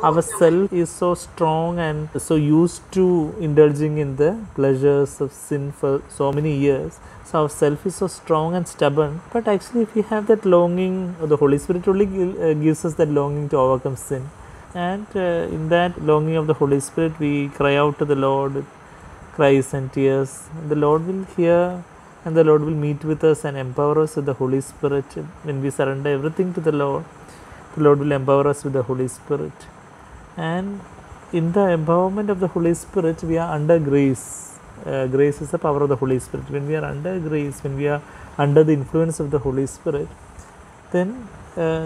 our self is so strong and so used to indulging in the pleasures of sin for so many years. So our self is so strong and stubborn. But actually, if we have that longing, the Holy Spirit only gives us that longing to overcome sin. And in that longing of the Holy Spirit, we cry out to the Lord with cries and tears. The Lord will hear, and the Lord will meet with us and empower us with the Holy Spirit. When we surrender everything to the Lord will empower us with the Holy Spirit. And in the empowerment of the Holy Spirit, we are under grace. Grace is the power of the Holy Spirit. When we are under grace, when we are under the influence of the Holy Spirit, then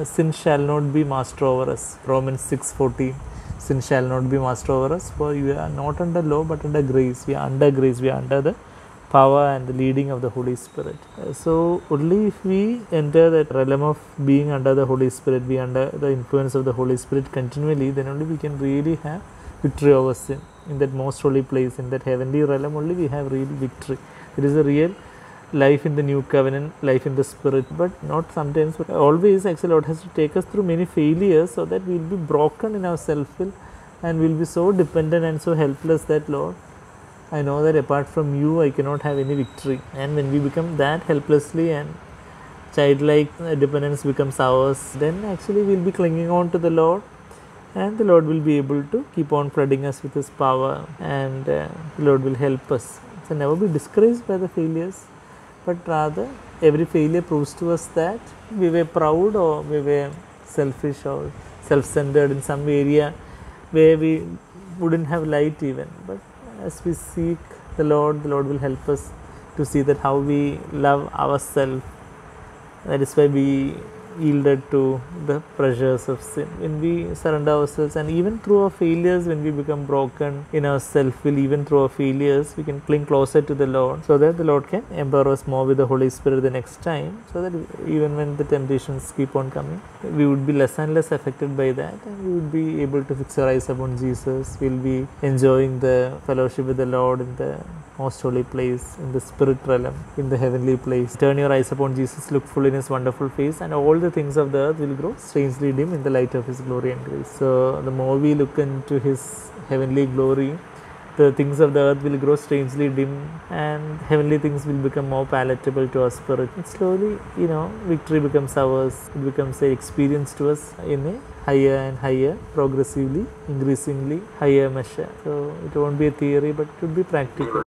sin shall not be master over us. Romans 6:14. Sin shall not be master over us, for we are not under law but under grace. We are under grace. We are under the power and the leading of the Holy Spirit. So only if we enter that realm of being under the Holy Spirit, be under the influence of the Holy Spirit continually, then only we can really have victory over sin. In that most holy place, in that heavenly realm, only we have real victory. It is a real life in the new covenant, life in the Spirit, but not sometimes, but always. Actually, Lord has to take us through many failures so that we will be broken in our self-will and we will be so dependent and so helpless that, Lord, I know that apart from you, I cannot have any victory. And when we become that helplessly and childlike dependence becomes ours, then actually we will be clinging on to the Lord, and the Lord will be able to keep on flooding us with His power, and the Lord will help us. So never be discouraged by the failures, but rather every failure proves to us that we were proud or we were selfish or self-centered in some area where we wouldn't have light even. But as we seek the Lord will help us to see that how we love ourselves. That is why we yielded to the pressures of sin. When we surrender ourselves, and even through our failures, when we become broken in our self-will, even through our failures, we can cling closer to the Lord, so that the Lord can empower us more with the Holy Spirit the next time, so that even when the temptations keep on coming, we would be less and less affected by that, and we would be able to fix our eyes upon Jesus. We'll be enjoying the fellowship with the Lord in the most holy place, in the spirit realm, in the heavenly place. Turn your eyes upon Jesus, look full in His wonderful face, and all the things of the earth will grow strangely dim in the light of His glory and grace. So the more we look into His heavenly glory, the things of the earth will grow strangely dim, and heavenly things will become more palatable to our spirit. And slowly, victory becomes ours. It becomes an experience to us in a higher and higher, progressively, increasingly higher measure. So it won't be a theory, but it would be practical.